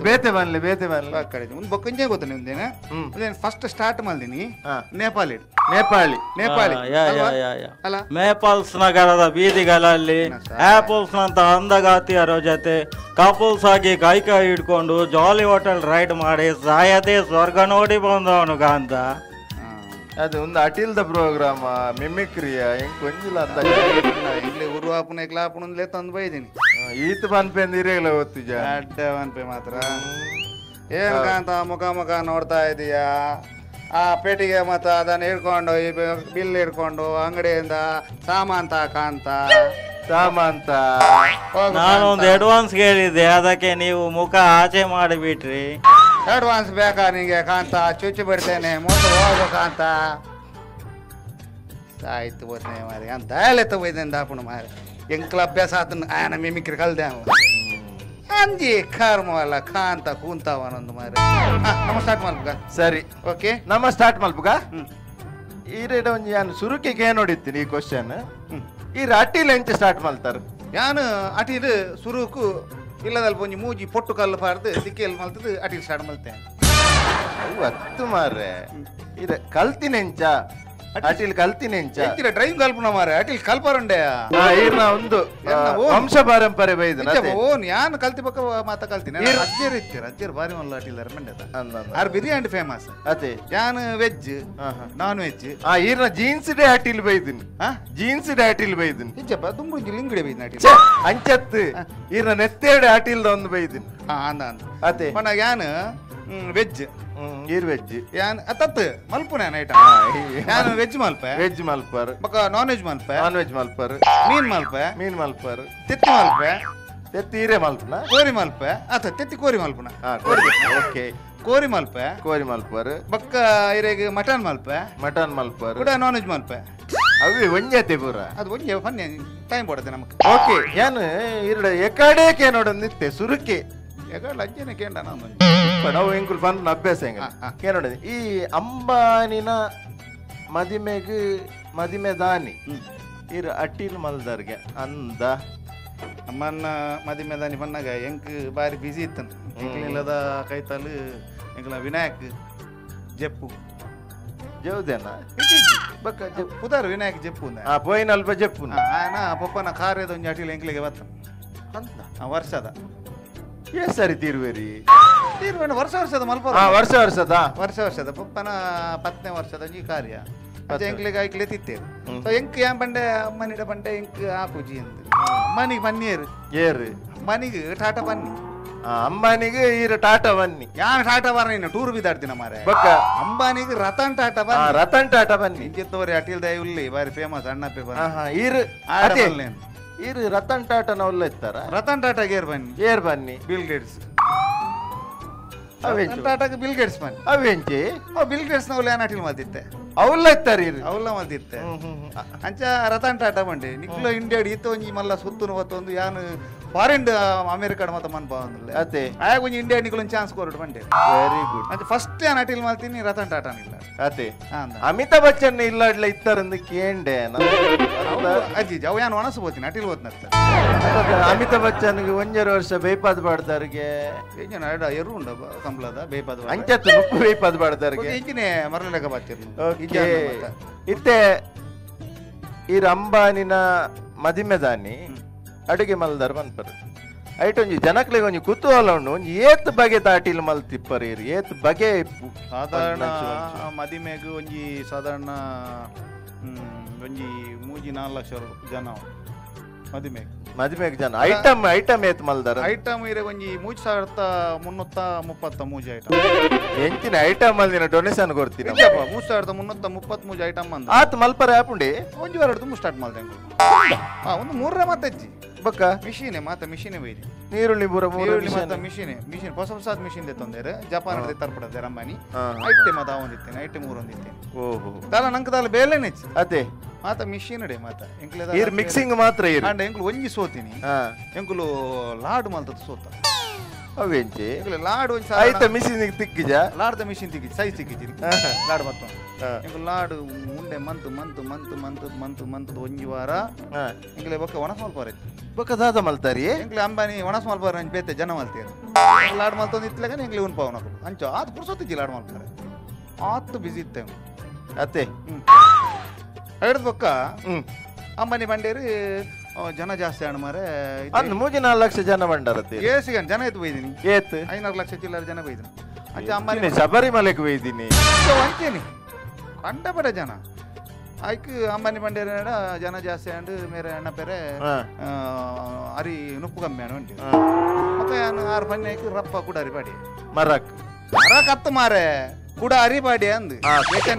C: ಬೇತೆ ಬನ್ಲಿ ಬೇತೆ ಬನ್ಲಿ
D: ಕಡೆ ಒಂದು ಬೊಕ್ಕಂಜೆ ಗೊತ್ತ ನಿಮ್ದೇನ ಫಸ್ಟ್ ಸ್ಟಾರ್ಟ್ ಮಾಡಿದೀನಿ ನೇಪಾಳಿ
C: ನೇಪಾಳಿ
D: ನೇಪಾಳಿ
A: ಅಲ್ಲ ನೇಪಾಲ್ಸ್ ನಗರದ ಬೀದಿಗಳಲ್ಲಿ ಆಪಲ್ಸ್ ನಂತ ಅಂದಗಾತಿಯರ ಜೊತೆ ಕಪಲ್ಸ್ ಆಗಿ ಕೈ ಹಿಡ್ಕೊಂಡು ಜಾಲಿ ಹೋಟೆಲ್ ರೈಡ್ ಮಾಡಿ ಸಾಯದೆ ಸ್ವರ್ಗ ನೋಡಿ ಬಂದವನು ಕಾಂತ
C: ಅದು ಒಂದು ಅಟಿಲ್ದ ಪ್ರೋಗ್ರಾಮ ಮಿಮಿಕ್ರಿಯ ಹೆಂಗ್ ಕೊಂಜಿಲ್ಲ ಅಂತ
D: ಇಲ್ಲಿ ಉರುವಾಪುನ ಕ್ಲಾಪುನಲ್ಲೇ ತಂದು ಬೈದೀನಿ
C: ಈತ ಬನ್ಪೆ ಇರೇಲ ಗೊತ್ತಿಜ
D: ಅಡ್ಡ ಬನ್ಪೆ ಮಾತ್ರ ಏನ್ ಕಾಂತ ಮುಖ ಮುಖ ನೋಡ್ತಾ ಇದೀಯಾ ಆ ಪೇಟಿಗೆ ಮತ್ತ ಅದನ್ನ ಹಿಡ್ಕೊಂಡು ಬಿಲ್ ಹಿಡ್ಕೊಂಡು ಅಂಗಡಿಯಿಂದ ಸಾಮಾನ್ ಕಾಂತ
C: ಸಾಮಾಂತ
A: ನಾನೊಂದು ಅಡ್ವಾನ್ಸ್ ಕೇಳಿದ್ದೆ ಅದಕ್ಕೆ ನೀವು ಮುಖ ಆಚೆ ಮಾಡಿಬಿಟ್ರಿ
D: ಅಡ್ವಾನ್ಸ್ ಬೇಕಾ ನಿಂಗೆ ಕಾಂತ ಚುಚ್ಚಿ ಬಿಡ್ತೇನೆ ಮುಂದೆ ಹೋಗು ಕಾಂತ ಆಯ್ತು ಬೋದ್ನೆ ಮಾರಿ ಅಂತ ಎಲ್ಲ ತಗೋಯ್ದೆ ಆಪುಣ ಮಾರಿ ಎಂಕ್ಲ ಅಭ್ಯಾಸ ಆತನ ಆಯನ ಮಿಮಿಕ್ರಿ ಕಲ್ದೆ ಅವ ಅಂಜಿ ಕರ್ಮ ಅಲ್ಲ ಕಾಂತ ಕೂಂತಾವನೊಂದು ಮಾರಿ ನಮ್ಮ ಸ್ಟಾರ್ಟ್ ಮಾಡ್ಬೇಕ
C: ಸರಿ
D: ಓಕೆ
C: ನಮ್ಮ ಸ್ಟಾರ್ಟ್ ಮಾಡ್ಬೇಕ ಈರೇಡ ಒಂಜಿ ನಾನು ಸುರುಕಿಗೆ ನೋಡಿತ್ತೀನಿ ಈ ಕ್ವಶನ್ ಈ ಅಟ್ಟಿಲ್ ಎಂಚ ಸ್ಟಾರ್ಟ್ ಮಾಡ್ತಾರ
D: ಯಾನು ಅಟಿಲ್ ಸುರುಕು ಇಲ್ಲದಲ್ಲಿ ಒಂಜಿ ಮೂಜಿ ಪೊಟ್ಟು ಕಲ್ಲು ಪಾರ್ದು ದಿಕ್ಕಿಯಲ್ಲಿ ಮಲ್ತದ್ದು ಅಟಿಲ್ ಸ್ಟಾರ್ಟ್ ಮಲ್ತೇನೆ
C: ಹತ್ತು ಮಾರ್ರೆ ಇದ ಕಲ್ತಿನೆಂಚ ಅಟಿಲ್ ಕಲ್ತಿನೆಂಚ
D: ಡ್ರೈವಿಂಗ್ ಕಲ್ಪನ ಮಾರೆ ಅಟಿಲ್ ಕಲ್ಪರುಂಡೆ
C: ಈರ್ನ ಒಂದು ವಂಶ ಪಾರಂಪರೆ ಬೈದ
D: ಓನ್ ಯಾನ್ ಕಲ್ತಿ ಪಕ್ಕ ಮಾತ ಕಲ್ತೀನಿ ರಜ್ಜರ್ ಇತ್ತೆ ರಜ್ಜರ್ ಬಾರಿ ಮಲ್ಲ ಅಟಿಲ್ ಮಂಡ್ಯದ ಆರ್ ಬಿರಿಯಾನಿ ಫೇಮಸ್
C: ಅದೇ
D: ಯಾನ್ ವೆಜ್ ನಾನ್ ವೆಜ್
C: ಈರ್ನ ಜೀನ್ಸ್ ಡೇ ಅಟಿಲ್ ಬೈದಿನಿ ಜೀನ್ಸ್ ಡೇ ಅಟಿಲ್ ಬೈದಿನಿ
D: ನಿಜಪ್ಪ ತುಂಬ ಲಿಂಗಡೆ ಬೈದಿನ ಅಟಿಲ್
C: ಅಂಚತ್ ಈರ್ನ ನೆತ್ತೇಡೆ ಅಟಿಲ್ದ ಒಂದು ಬೈದಿನಿ
D: ಅಂದ ಅಂದ
C: ಅದೇ
D: ಯಾನ್ ವೆಜ್
C: ಈರ್ ವೆಜ್
D: ಯಾನ್ ಅತ್ತತ್ ಮಲ್ಪುನ ನೈಟ ಯಾನ್ ವೆಜ್ ಮಲ್ಪೆ
C: ವೆಜ್ ಮಲ್ಪರ್
D: ಬಕ ನಾನ್ ವೆಜ್ ಮಲ್ಪೆ
C: ನಾನ್ ವೆಜ್ ಮಲ್ಪರ್
D: ಮೀನ್ ಮಲ್ಪೆ
C: ಮೀನ್ ಮಲ್ಪರ್
D: ತೆತ್ತಿ ಮಲ್ಪೆ
C: ತೆತ್ತಿ ಈರೆ ಮಲ್ಪನ
D: ಕೋರಿ ಮಲ್ಪೆ ಅತ್ತ ತೆತ್ತಿ ಕೋರಿ ಮಲ್ಪುನ
C: ಓಕೆ
D: ಕೋರಿ ಮಲ್ಪೆ
C: ಕೋರಿ ಮಲ್ಪರ್
D: ಬಕ್ಕ ಇರೆಗ್ ಮಟನ್ ಮಲ್ಪೆ
C: ಮಟನ್ ಮಲ್ಪರ್
D: ಕೂಡ ನಾನ್ ವೆಜ್ ಮಲ್ಪೆ
C: ಅವಿ ಒಂಜತೆ ಪೂರ
D: ಅದು ಒಂಜೆ ಫನ್ನೆ ಟೈಮ್ ಪಡತೆ ನಮಕ್
C: ಓಕೆ ಯಾನು ಇರಡ ಎಕಡೆಕೆ ನೋಡೊಂದಿತ್ತೆ ಸುರುಕೆ
D: ಯಾಕಂದ್ರೆ ಅಜ್ಜನೆ ಕೇಂಡ ನಾನು
C: ನಾವು ಇಂಕುಲ್ ಬಂದ ಅಭ್ಯಾಸ ಹೆಂಗ ಕೇಳೋಣ ಈ ಅಂಬಾನಿನ ಮದಿಮೆ ದಾನಿ ಇರ ಅಟ್ಟಿಲ್ ಮಲ್ದರ್ಗೆ ಅಂದ
D: ಅಮ್ಮನ್ನ ಮದಿಮೆ ದಾನಿ ಬಂದಾಗ ಎಂಕ್ ಬಾರಿ ಬಿಸಿ ಇತ್ತನ ಎಂಕ್ಲಿಲ್ಲದ ಕೈತಲು ಎಂಕ್ಲ ವಿನಾಯಕ್ ಜಪ್ಪು
C: ಜೌದೇನ ಬಕ್ಕ
D: ಪುದಾರ್ ವಿನಾಯಕ್ ಜಪ್ಪು
C: ಪೋಯಿನ ಅಲ್ಪ ಜಪ್ಪು
D: ಆಯನ ಪಪ್ಪನ ಕಾರ್ಯದ ಒಂಜಿ ಅಟಿಲ್ ಎಂಕ್ಲಿಗೆ ಬತ್ತ
C: ಅಂತ
D: ವರ್ಷದ
C: ಸರಿ ತೀರ್ವೇರಿ
D: ವರ್ಷದ ಮಲ್ಪ
C: ವರ್ಷದ
D: ಪಪ್ಪನ 10ನೇ ವರ್ಷದ ಈ ಕಾರ್ಯ ಎಂಕ್ಲಿಗೆ ಆಯ್ಕ್ಲೆ ತಿತ್ತೇರು ಎಂಕ್ ಯಾನ್ ಬಂಡೆ ಮನಿಡ ಬಂಡೆ ಎಂಕ್ ಆಪುಜಿ ಅಂತ ಮನಿಗೆ ಬನ್ನಿಯರು
C: ಏರು
D: ಮನಿಗೆ ಟಾಟಾ ಬನ್ನಿ
C: ಅಂಬಾನಿಗೆ ಈರ ಟಾಟಾ ಬನ್ನಿ
D: ಯಾನ್ ಟಾಟಾ ಬರ್ನ ಟೂರ್ ಬಿದ್ದಾಡ್ತಿನ ಮಾರೆ
C: ಬಕ್ಕ
D: ಅಂಬಾನಿಗೆ ರತನ್ ಟಾಟಾ ಬನ್ನಿ ಇಂಚಿತ್ತವರಿ ಅಟಿಲ್ ದೈವಲ್ಲಿ ಬಾರಿ ಫೇಮಸ್ ಅಣ್ಣಪ್ಪೆ ಬನ್ನಿ
C: ಇರು ರತನ್ ಟಾಟಾ ನವಲ್ಲ ಇತ್ತಾರ
D: ರತನ್ ಟಾಟಾಗೆ ಏರ್ ಬನ್ನಿ ಬಿಲ್ ಗೇಟ್ಸ್ ಟಾಟಾಗೆ ಬಿಲ್ ಗೇಟ್ಸ್ ಬನ್ನಿ
C: ಅವೆಂಚಿ
D: ಬಿಲ್ ಗೇಟ್ಸ್ ನವಲ್ಲ ಏನ್ ಅಟಿಲ್ ಮಾತಿತ್ತೆ
C: ಅವಲ್ಲ ಇತ್ತಾರೆ
D: ಅವಲ್ಲ ಮಾತಿತ್ತೆ ಅಂಚ ರತನ್ ಟಾಟಾ ಬಂಡೆ ನಿಕ್ಲ ಇಂಡಿಯಾ ಇತ್ತು ಒಂಜಿ ಮಲ್ಲ ಸುತ್ತು ಒಂದು ಯಾನ್ ಫಾರಿನ್ ಅಮೆರಿಕಾಡ್ ಮತ ಮನ್ಪ ಅಂದ್ರೆ
C: ಅದೇ
D: ಆಗ ಒಂಜಿ ಇಂಡಿಯಾ ನಿಕ್ಲ ಚಾನ್ಸ್ ಕೊರಡು ಬಂಡೆ
C: ವೆರಿ ಗುಡ್
D: ಅಂಚ ಫಸ್ಟ್ ಯಾನ್ ಅಟಿಲ್ ಮಾಡ್ತೀನಿ ರತನ್ ಟಾಟಾ ಇಲ್ಲ
C: ಅದೇ ಅಮಿತಾಬ್ ಬಚ್ಚನ್ ಇಲ್ಲ ಇತ್ತಾರಂದು ಕೇಂಡೆ
D: ಅಜ್ಜಿ ಅವ ಯಾನ್ ಒಣಸು ಹೋಗ್ತೀನಿ ಅಟಿಲ್ ಹೋದ್ನತ್ತ
C: ಅಮಿತಾಬ್ ಬಚ್ಚನ್ಗೆ 1 ವರ್ಷ ಬೇಪಾದ್ ಬಾಡ್ದಾರ್ಗೆ
D: ಎರು ಉಂಡ ಕಂಬಳದ ಬೇಪಾದ
C: ಅಂಚತ್ತು ನುಪ್ಪು ಬೇಪಾದ್ ಬಾಡ್ದಾರ್ಗೆ
D: ಇಂಚಿನೇ ಮರಲೆಗ ಬಾತಿರ್ನು
C: ಇತ್ತೆ ಈ ಅಂಬಾನಿನ ಮದಿಮೆದಾನಿ ಅಡುಗೆ ಮಲ್ದಾರ್ ಬಂದ್ಪರ್ ಐಟ್ ಒಂಜಿ ಜನಕ್ಲೆಗ್ ಒಂಜಿ ಕುತೂಹಲ ಉಂಡು ಒಂಜಿ ಏತ್ ಬಗೆ ತಾಟಿಲ್ ಮಲ್ತಿಪ್ಪರ್ ಇರು ಏತ್ ಬಗೆ
D: ಸಾಧಾರಣ ಮದಿಮೆಗ್ ಒಂಜಿ ಸಾಧಾರಣ ಒಂಜಿ 3-4 ಲಕ್ಷ ಜನ ಮದಿಮೆಗ್
C: ಜನ ಐಟಮ್ ಏತ್ ಮಲ್ದಾರ
D: ಐಟಮ್ ಇರೆ ಒಂಜಿ 3,330 ಮೂಜಿ ಐಟಮ್
C: ಎಂಚಿನ ಐಟಮ್ ಅಲ್ಲಿನ ಡೊನೇಷನ್ ಕೊಡ್ತೀನಿ
D: 3,333 ಐಟಮ್ ಅಂದ
C: ಆತ್ ಮಲ್ಪರ ಆಪುಂಡಿ
D: ಒಂಜಿ ವಾರ ತುಂಬ ಸ್ಟಾರ್ಟ್ ಮಾಡ್ದೆ ಒಂದು 3 ಮತ್ತೆ ಅಜ್ಜಿ
C: ಬಕ್ಕ
D: ಮಿಷಿನೆ ಮಾತ ಮಿಷಿನೆ ಬೈದಿ
C: ನೀರುಳ್ಳಿ ಬೂರ
D: ಮಾತ ಮಿಷಿನೆ ಹೊಸ ಮಿಷಿನ್ ತೆತ್ತೊಂದೇರೆ ಜಪಾನ್ ತರ್ಪಡದೆ ರಂಬಾನಿ ಐಟೆ ಮತ ಒಂದಿತ್ತೇನೆ ಐಟೆ 3 ಒಂದಿತ್ತೇನೆ
C: ಓಹೋ
D: ತಾಲ ನಂಗೆ ತಾಲ ಬೇಲೆ ನೆಚ್ಚಿ
C: ಅದೇ
D: ಮಾತ ಮಿಷಿನ್ ಅಡೆ ಮಾತ
C: ಮಿಕ್ಸಿಂಗ್ ಮಾತ್ರ
D: ಅಂಡ ಎಂಕ್ಲು ಒಂಜಿ ಸೋತೀನಿ ಎಂಕ್ಲು ಲಾಡು ಮಲ್ತದ ಸೋತ
C: ಅವೆಂಚಿ
D: ಲಾಡು
C: ಆಯ್ತಾ ಮಿಷಿನ್ ತಿಕ್ಕಿಜ
D: ಲಾಡ್ದ ಮಿಷಿನ್ ತಿಕ್ಕಿಜಿ ಸೈಜ್ ತಿಕ್ಕಿಜಿ ಲಾಡು ಬತ್ತ ಲಾಡು ಮುಂಡೆ ಮಂತ್ ಮಂತ್ ಮಂತ್ ಮಂತ್ ಮಂತ್ ಮಂತ್ ಒಂಜಿ ವಾರ ಇಂಗ್ಲೆ ಬೊಕ್ಕ ಒಣಸ್ ಮಲ್ಪಾರೆ
C: ಬೊಕ್ಕ ದಾದ ಮಲ್ತಾರಿ
D: ಇಂಗ್ಲೆ ಅಂಬಾನಿ ಒಣಸ್ ಮಲ್ಪಾರೆ ಅಂಚ ಬೇತೆ ಜನ ಮಲ್ತೀರ ಲಾಡು ಮಲ್ತೊಂದು ಇತ್ತಲಾಗ ಇಂಗ್ಲೆ ಉನ್ಪ ಅವನಕು ಅಂಚ ಆತ್ ಪುರ್ಸೊತ್ತಿಜ್ಜಿ ಲಾಡು ಮಲ್ಪಾರೆ ಆತ್ ಬಿಸಿ ಇತ್ತೆ
C: ಅತ್ತೆ
D: ಹಿಡ್ದು ಬೊಕ್ಕ ಅಂಬಾನಿ ಬಂಡೇರಿ ಜನ ಜಾಸ್ತಿ ಹಣ್ಣು ಮಾರೆ
C: ಅಂದ್ 3-4 ಲಕ್ಷ ಜನ ಬಂಡಾರತ್ತೆ
D: ಏಸಿಗೆ ಜನ ಎತ್ತು ಬೈದಿನಿ
C: ಏತ್
D: 5-6 ಲಕ್ಷ ಚಿಲ್ಲರ ಜನ ಬೈದಿನಿ ಅಂಚ ಅಂಬಾನಿ
C: ಶಬರಿಮಲೆಗೆ ಒಯ್ದೀನಿ
D: ಅಂಚೇನಿ ಕಂಡಪಡ ಜನ ಆಯ್ಕೆ ಅಂಬಾನಿ ಬಂಡೇರ ಜನ ಜಾಸ್ತಿ ಅಂಡು ಮೇರೆ ಅಣ್ಣ ಪೇರೆ ಅರಿ ನುಪ್ಪು ಕಮ್ಮಿ ಅಣ್ಣ ಉಂಟು ಮತ್ತೆ 6 ಪನ್ನೆ ಆಯ್ಕೆ ರಪ್ಪ ಕೂಡ ಅರಿಪಾಡಿ
C: ಮರಕ್
D: ಮರ ಕತ್ತು ಮಾರೆ ಕೂಡ ಅರಿಪಾಡಿ ಅಂದು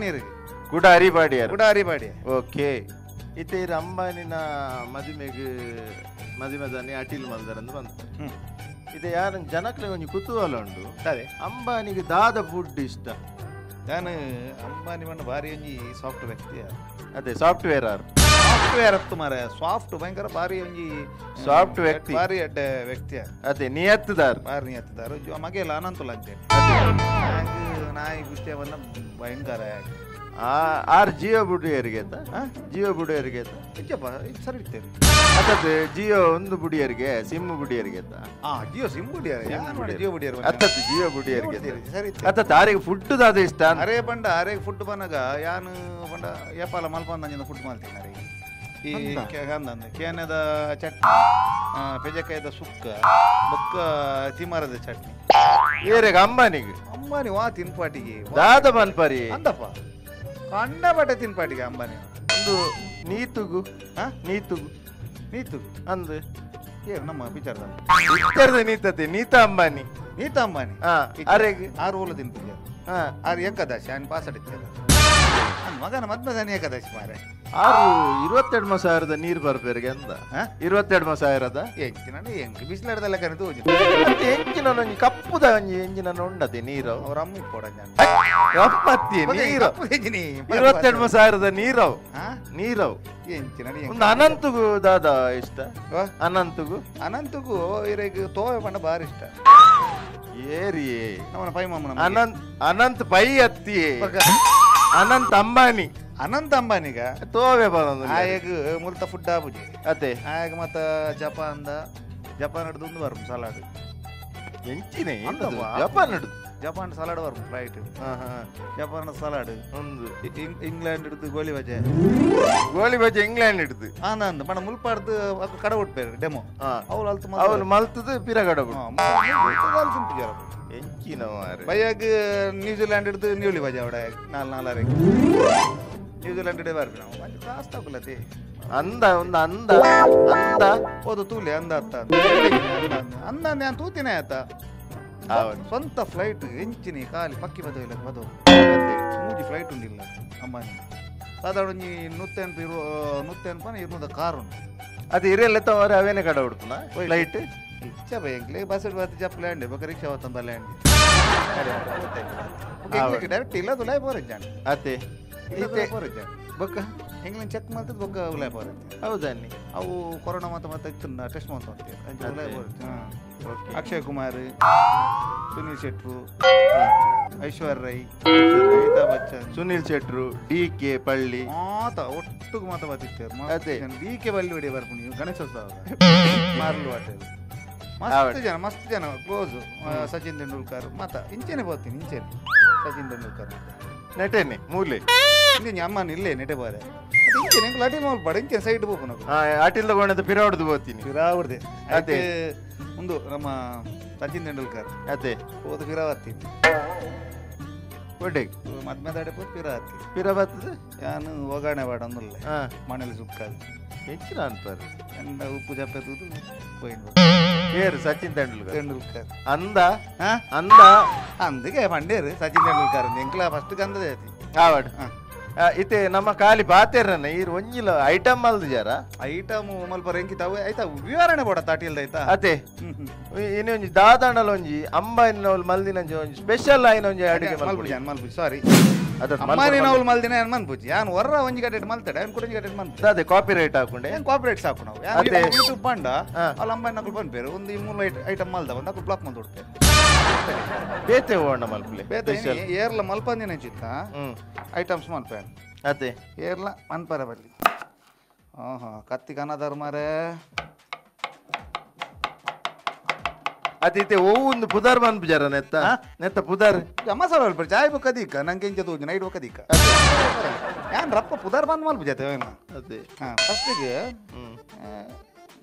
D: ನೀರು
C: ಕೂಡ ಅರಿಪಾಡಿ
D: ಕೂಡ ಅರಿಪಾಡಿ
C: ಓಕೆ ಇತ್ತೆ ಅಂಬಾನಿನ ಮದುವೆದಾನಿ ಅಟಿಲ್ ಮಲ್ದರಂದು ಬಂತು ಇದು ಯಾರು ಜನಕ್ಕೆ ಒಂಜಿ ಕುತೂಹಲ ಉಂಡು
D: ಅದೇ
C: ಅಂಬಾನಿಗೆ ದಾದ ಫುಡ್ ಇಷ್ಟ
D: ನಾನು ಅಂಬಾನಿ ಬಂದು ಭಾರಿ ಒಂಜಿ ಸಾಫ್ಟ್ ವ್ಯಕ್ತಿ
C: ಅದೇ ಸಾಫ್ಟ್ವೇರ್
D: ಸಾಫ್ಟ್ವೇರ್ ಹತ್ತು ಮಾರೆ ಸಾಫ್ಟ್ ಭಯಂಕರ ಭಾರಿ ಒಂಜಿ
C: ಸಾಫ್ಟ್ ವ್ಯಕ್ತಿ
D: ಭಾರಿ ಅಡ್ಡ ವ್ಯಕ್ತಿ
C: ಅದೇ ನಿಯತ್ತದಾರ್
D: ಭಾರಿ ನಿಯತ್ತದಾರು ಮಗೆಲ್ಲ ಅನಂತುಲ ಅಂತೆ ನಾಯಿ ವಿಷಯವನ್ನ ಭಯಂಕರ
C: ಆರ್ ಜಿಯೋ ಬುಡಿಯರಿಗೆ ಜಿಯೋ ಬುಡಿಯರಿಗೆ
D: ಸರಿ ಇರ್ತೇವೆ
C: ಅದೇ ಜಿಯೋ ಒಂದು ಬುಡಿಯರಿಗೆ ಸಿಮ್ ಬುಡಿಯರಿಗೆ
D: ಜಿಯೋ ಸಿಮ್ ಬುಡಿಯರ್ ಜಿಯೋ ಬುಡಿಯರ್
C: ಅತ್ತದ್ದು ಜಿಯೋ ಬುಡಿಯರಿಗೆ
D: ಸರಿ
C: ಅತ್ತ ಆರಿಗೆ ಫುಡ್ ದಾದ ಇಷ್ಟ
D: ಅರೇ ಬಂಡ ಅರೆ ಫುಡ್ ಬನ್ನಗ ಯಾನು ಬಂಡ ಏಪಾಲ ಮಲ್ಪಂದ ಫುಡ್ ಮಾಡ್ತೀನಿ ಅರೆ ಈ ಅಂದಂದ ಕೇನದ ಚಟ್ನಿ ಪೆಜಕಾಯದ ಸುಕ್ಕ ಬೊಕ್ಕ ತಿಮರದ ಚಟ್ನಿ
C: ಏರೆಗ ಅಂಬಾನಿ
D: ವಾ ತಿನ್ಪಾಟಿಗೆ
C: ದಾದ ಮನ್ಪರಿ
D: ಅಂದಪ್ಪ ಕಂಡಪಟ್ಟೆ ತಿನ್ಪಾಟಿಗೆ ಅಂಬಾನಿ
C: ಒಂದು ನೀತುಗು ಅಂದು
D: ಏನು ನಮ್ಮ ವಿಚಾರದ
C: ನೀತತೆ ನೀತಾ ಅಂಬಾನಿ
D: ಅರೆಗೆ 6 ಓಲು ತಿನ್ಪಿದ್ಯ 6 ಏಕಾದಶಿ ಅವ್ನು ಪಾಸ್ ಅಡಿತ್ಯಾರ ಮಗನ ಮದ್ಮದಾನಿ ಏಕಾದಶಿ ಮಾರೆ
C: 22,000 ನೀರು ಬರ್ಬೇರಿಗೆ ಅಂತ 22,000
D: ಎಂಚಿನ ಹೆಂಗ್ ಬಿಸಿಲಾಡ್ದಲ್ಲ ಕರೆದು
C: ಎಂಚಿನ ಕಪ್ಪುದ ಒಂಜಿ ಎಂಜಿನ ಉಂಡತೆ ನೀರು
D: ಅವ್ರ ಅಮ್ಮ ಕೊಡ
C: ನೀರು 22,000 ನೀರವ್
D: ಎಂಚಿನ
C: ಒಂದು ಅನಂತಗೂ ದಾದ ಇಷ್ಟ ಅನಂತಗೂ
D: ಇರೆಗ್ ತೋವೆ ಬಣ್ಣ ಬಾರಿ ಇಷ್ಟ
C: ಏರಿ
D: ನಮ್ಮನ ಪೈ ಮಾಮನ
C: ಅನಂತ್ ಪೈ ಅತ್ತಿ ಅನಂತ್ ಅಂಬಾನಿಗ ತೋವೆ ಬರೋದು
D: ಆಯಗ್ ಮುಲ್ತ ಫುಡ್ ಆಬುಜಿ
C: ಅದೇ
D: ಆಯಗ್ ಮತ್ತ ಜಪಾನ್ ಹಿಡ್ದು ಒಂದು ಬರು ಸಲಾಡ್
C: ಎಂಚಿನೇ ಜಪಾನ್
D: ಸಲಾಡ್ ಬರು ಫ್ಲೈಟ್ ಜಪಾನ್ ಸಲಾಡ್ ಒಂದು ಇಂಗ್ಲೆಂಡ್ ಹಿಡ್ದು ಗೋಲಿ ಬಜೆ
C: ಇಂಗ್ಲೆಂಡ್ ಹಿಡ್ದು
D: ಆನಂದ್ ಬಣ್ಣ ಮುಲ್ಪಾಡ್ದು ಕಡ ಉಟ್ಬೇರು ಡೆಮೋ
C: ಅವ್ರು ಮಲ್ತದು ಪಿರಗಡ ಎಂಚಿನ
D: ಬೈಯಾಗ ನ್ಯೂಜಿಲ್ಯಾಂಡ್ ಹಿಡ್ದು ನ್ಯೂಲಿ ಬಜೆ ಅವಡ 4 ನ್ಯೂಜಿಲ್ಯಾಂಡ್ ಹಿಡೇ ಬರ್ಬಿ ನಾವು ಮಂచి ಕಾಸ್ ತಗೊಳ್ಳತಿ ಅಂದ ಓದು ತೂಲೆ ಅಂದ ನಾನು ತೂತಿನೇ ಆತ ಸ್ವಂತ ಫ್ಲೈಟ್ ಎಂಚಿನಿ ಖಾಲಿ ಪಕ್ಕಿ ಬದೋ ಮೂಜಿ ಫ್ಲೈಟ್ ಉಂಡಿಲ್ಲ ಅಂಬಾನಿ ಸಾಧಾರಣ 100 ಕಾರ್ ಉಂಟು
C: ಅದು ಇರೆಲ್ಲ ತವರ ಅವೇನೆ ಕಡ ಉಡ್ಪುನ ಫ್ಲೈಟ್
D: ಇಚ್ಛಾ ಬೈಂಕ್ಲೆ ಬಸ್ ಬರ್ತಿ ಜಪ್ ಲ್ಯಾಂಡ್ ಬಕ ರಿಕ್ಷಾ ಹೊತ್ತಂದ ಲ್ಯಾಂಡ್ ಡೈರೆಕ್ಟ್ ಇಲ್ಲ ತುಲಾಯ್ ಬೋರೆ ಜಾಣ
C: ಅದೇ
D: ಬೊಕ್ಕ ಇಂಗ್ಲೆಂಡ್ ಚೆಕ್ ಮಾಡ್ತದ ಬೊಕ್ಕ ಉಲಾಯ್ ಬೋರೆ
C: ಹೌದನ್ನಿ
D: ಅವು ಕೊರೋನಾ ಮತ್ತೆ ಇತ್ತು ಟೆಸ್ಟ್ ಮಾಡ್ತಾ ಅಕ್ಷಯ್ ಕುಮಾರ್ ಸುನೀಲ್ ಶೆಟ್ರು ಐಶ್ವರ್ಯ ರೈ ಅಮಿತಾಬ್ ಬಚ್ಚನ್
C: ಸುನೀಲ್ ಶೆಟ್ರು DK ಪಳ್ಳಿ
D: ಒಟ್ಟಿಗೆ ಮಾತಾಡ್ತಿರ್ತಾರೆ DK ಬಳ್ಳಿ ಹೊಡಿ ಬರ್ಪು ನೀವು ಗಣೇಶೋತ್ಸವ ಮಾರ್ಲು ವಾಟೆ ಮಸ್ತ್ ಜನ ಕ್ಲೋಸ್ ಸಚಿನ್ ತೆಂಡೂಲ್ಕರ್ ಮತ್ತ ಇಂಚೆನೆ ಬರ್ತೀನಿ ಸಚಿನ್ ತೆಂಡೂಲ್ಕರ್
C: ನೆಟೆನೆ ಮೂಲೆ
D: ಅಮ್ಮನ ಇಲ್ಲೇ ನೆಟೆ ಬಾರೆ ಇಂಚೆನೆ ಲಟಿ ಮಾಡ್ಬೇಡ ಇಂಚೆ ಸೈಡ್ ಬೋಕು ನಾವು
C: ಅಟಿಲ್ ತಗೊಂಡದ್ದು ಪಿರಾವಡ್ದು ಬೋತೀನಿ
D: ಪಿರಾವಡ್ದೆ ಅದೇ ಒಂದು ನಮ್ಮ ಸಚಿನ್ ತೆಂಡೂಲ್ಕರ್
C: ಅದೇ
D: ಹೋದ ಪಿರಾವತ್ತಿ
C: ಒಡ್ಡೆ
D: ಮದ್ಮೆದಾಡೆ ಪೋತ್
C: ಪಿರಾವತ್ತದ
D: ಯಾನು ಒಗಾಣೆ ಬಾಡ ಅಂದಲ್ಲ ಮನೇಲಿ ಸುಕ್ಕಾದು
C: ಹೆಚ್ಚಿನ ಅನ್ಪಾರು
D: ಎಂಡ ಉಪ್ಪು ಜಪ್ಪೆದು
C: ಏರು ಸಚಿನ್ ತೆಂಡೂಲ್ಕರ್ ಅಂದ
D: ಅಂದಿಗೆ ಪಂಡೇರು ಸಚಿನ್ ತೆಂಡೂಲ್ಕರ್ ಎಂಕ್ಲ ಫಸ್ಟ್ ಗಂಧದ
C: ಆವಡ್ ಇತ್ತೆ ನಮ್ಮ ಖಾಲಿ ಬಾತೇರನ ಈರು ಒಂಜಿಲ ಐಟಮ್ ಮಲ್ದು ಜಾರ
D: ಐಟಮ್ ಮಲ್ಪರ ಎಂಕಿತಾವು ಆಯ್ತಾ ವಿವರಣೆ ಬೋಡ ತಾಟಿಲ್ದ ಆಯ್ತಾ
C: ಅದೇ ಇನ್ನು ಒಂಜಿ ದಾದಾಂಡಲ ಒಂಜಿ ಅಂಬಾನಿನವಲ್ ಮಲ್ದಿನ ಒಂಜಿ ಸ್ಪೆಷಲ್ ಆಯ್ನ ಒಂಜಿ ಅಡಿಗೆ
D: ಮಲ್ಪುಜಿ ಸಾರಿ ಅಮ್ಮನಿನವಲ್ ಮಲ್ದಿನ ಏನ್ ಮನ್ಪುಜಿ ಯಾನ್ ವರ್ರ ಒಂಜಿ ಗಟ್ಟೆ ಮಲ್ತಾಡೆ ಏನ್ ಕೂಡ ಒಂಜಿ ಗಟ್ಟೆ ಮಲ್ತಾಡೆ
C: ಅದೇ ಕಾಪಿ ರೈಟ್ ಹಾಕೊಂಡೆ
D: ಏನ್ ಕಾಪರೇಟ್ ಸಾಕು ನಾವು
C: ಅದೇ.
D: ಯೂಟ್ಯೂಬ್ ಪಂಡ ಅಲ್ಲಿ ಅಂಬಾನಿ ನಕಲ್ ಬಂದ್ಪೇರು ಒಂದು ಈ ಮೂಲ ಐಟಮ್ ಮಲ್ದ ಒಂದು ನಕಲ್ ಬ್ಲಾಕ್ ಮಂದ್ ಹೊಡ್ಪೇರು
C: ಬೇತೆ ಹೋಣ ಮಲ್ಪಲೆ
D: ಬೇತೆ ಏರ್ಲ ಮಲ್ಪಂದಿನ ಚಿತ್ತ ಐಟಮ್ಸ್ ಮಲ್ಪೇನ್
C: ಅದೇ
D: ಏರ್ಲ ಮನ್ಪರ ಬಲ್ಲಿ ಕತ್ತಿ ಕನ್ನದಾರು ಮಾರೇ
C: ಅದಿತ್ತೆ ಒಂದು ಪುದಾರ್ ಮನ್ಪು ಜಾರ ನೆತ್ತ ನೆತ್ತ ಪುದಾರ್
D: ಮಸಾಲ ಅಲ್ಪ ಚಾಯ್ ಬಕ್ಕದೀಕ ನಂಗೆ ಎಂಚ ತೋಜು ನೈಟ್ ಬಕ್ಕದೀಕ ಯಾನ್ ರಪ್ಪ ಪುದಾರ್ ಬಂದ್ ಮಲ್ಪ ಜತೆ
C: ಅದೇ
D: ಫಸ್ಟಿಗೆ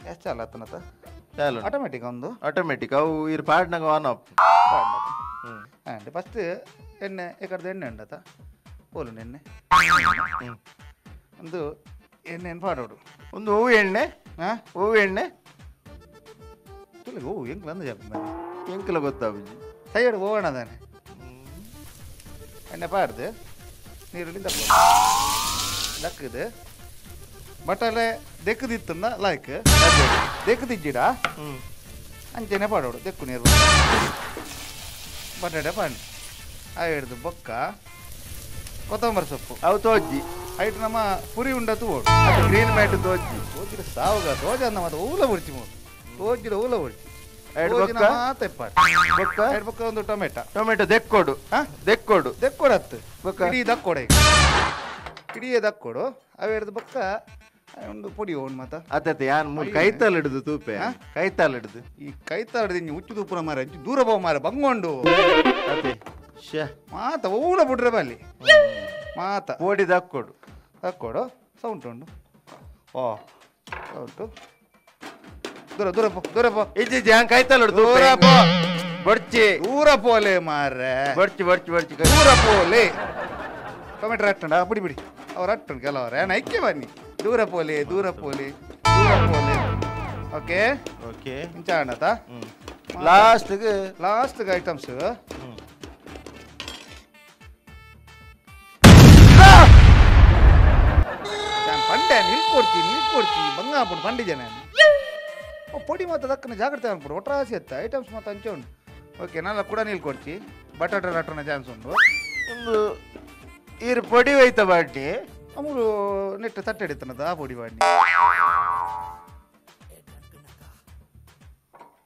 D: ಎಷ್ಟು ಚಾಲ ಆತನತ
C: ಚಾಲು
D: ಆಟೋಮೆಟಿಕ್ ಒಂದು
C: ಆಟೋಮೆಟಿಕ್ ಅವು ಇರ್ ಪಾಡ್ನಾಗ ಆನ್ ಆಫ್
D: అంటే ఫస్ట్ ఎన్నె ఇక్కడ ఎన్నె ఉండత పోలు ఎన్నె ಒಂದು ಎಣ್ಣೆ ಪಾಡೋಡು
C: ಒಂದು ಹೂವು ಎಣ್ಣೆ ಹೂವು ಎಣ್ಣೆ
D: ತುಳಿಗೆ ಹೂವು ಹೆಂಗ್ ಬಂದು ಜಪ್ಪ
C: ಎಂಕಲ ಗೊತ್ತಾಬುಜಿ
D: ಸೈಡ್ ಹೋಗೋಣ ಅದಾನೆ ಎಣ್ಣೆ ಪಾಡ್ದು ನೀರುಳ್ಳಿ ದಕ್ಕದು ಬಟ್ಟಲೆ ದೆಕ್ಕದಿತ್ತಂದ ಲೈಕ್ ದೆಕ್ಕದಿಜ್ಜಿಡ ಅಂಚೆನೆ ಪಾಡೋಡು ದೆಕ್ಕು ನೀರು ಬಟಾಟೆ ಪಾಂಡಿ ಆ ಹಿಡ್ದು ಬೊಕ್ಕ ಕೊತ್ತಂಬರಿ ಸೊಪ್ಪು
C: ಅವು ತೋಜಿ
D: ಐಟ್ ನಮ್ಮ ಪುರಿ ಉಂಡ ತೋಡು
C: ಗ್ರೀನ್ ಮ್ಯಾಟ್ ತೋಜಿ
D: ತೋಜಿರ ಸಾವುಗ ತೋಜ ಅಂದ ಮತ್ತೆ ಊಲ ಬಿಡ್ಚಿ ಮೂರು ತೋಜಿರ ಊಲ ಬಿಡ್ಚಿ
C: ಬೊಕ್ಕ
D: ಬೊಕ್ಕ ಒಂದು
C: ಟೊಮೆಟೊ ದೆಕ್ಕೊಡು ದೆಕ್ಕೊಡು
D: ದೆಕ್ಕೊಡತ್ತು ಇಡೀ ದಕ್ಕೊಡೆ ಇಡೀ ದಕ್ಕೊಡು ಅವು ಹಿಡ್ದು ಬೊಕ್ಕ ಒಂದು ಪುಡಿ ಓಣ್ ಮತ್ತ
C: ಅತ್ತೆ ಯಾನ್ ಮೂಲ ಕೈತಾಲ್ ಹಿಡಿದು ತೂಪೆ ಕೈತಾಲ್ ಹಿಡಿದು
D: ಈ ಕೈತಾಲ್ ಹಿಡಿದು ಹುಚ್ಚು ತೂಪುರ ಮಾರ ದೂರ ಬೋಗ ಮಾರ ಬಂಗೊಂಡು
C: ಅದೇ
D: ಮಾತ ಊಲ ಬಿಡ್ರೆ ಬಲ್ಲಿ ಮಾತ
C: ಪೋಡಿ ದಕ್ಕೊಡು
D: ದಕ್ಕೊಡು ಸೌಂಡ್ ಉಂಡು ಓ ಸೌಂಟು ದೂರ ದೂರ ಪೋ ದೂರ ಪೋ
C: ಇಜ್ಜಿ ಹ್ಯಾಂಗ್ ಕೈತಾಲ್ ಹಿಡಿದು
D: ದೂರ ಪೋ
C: ಬಡ್ಚಿ
D: ದೂರ ಪೋಲೆ ಮಾರ್ರೆ
C: ಬಡ್ಚಿ ಬಡ್ಚಿ ಬಡ್ಚಿ
D: ದೂರ ಪೋಲೆ ಟೊಮೆಟೊ ಅಟ್ಟಂಡ ಬಿಡಿ ಬಿಡಿ ಅವ್ರು ಅಟ್ಟಂಡು ಕೆಲವ್ರು ಏನ ಐಕ್ಯ ಬನ್ನಿ ದೂರ ಪೋಲೆ ದೂರ ಪೋಲೆ ದೂರ ಪೋಲೆ ಓಕೆ
C: ಓಕೆ
D: ಇಂಚ ಅಣ್ಣತ
C: ಲಾಸ್ಟ್ಗೆ
D: ಐಟಮ್ಸ್ ಪಂಡೆ ನಿಲ್ಕೊಡ್ತಿ ಬಂಗಾಪುಡು ಪಂಡಿ ಜನ ಪೊಡಿ ಮಾತ್ರ ದಕ್ಕನ ಜಾಗ್ರತೆ ಅನ್ಬಿಡು ಒಟ್ರಾಸಿ ಎತ್ತ ಐಟಮ್ಸ್ ಮಾತ್ರ ಹಂಚೆ ಉಂಟು ಓಕೆ ನಾಲ್ಲ ಕೂಡ ನಿಲ್ಕೊಡ್ತಿ ಬಟಾಟೆ ರಟ್ಟನ ಚಾನ್ಸ್ ಉಂಟು
C: ಒಂದು ಇರ್ ಪೊಡಿ ಹೋಯ್ತ ಬಾಟಿ
D: ಅಮೂರು ನೆಟ್ ತಟ್ಟೆ ಹಿಡಿತನದ ಆ ಪೊಡಿ ಬಾಡಿ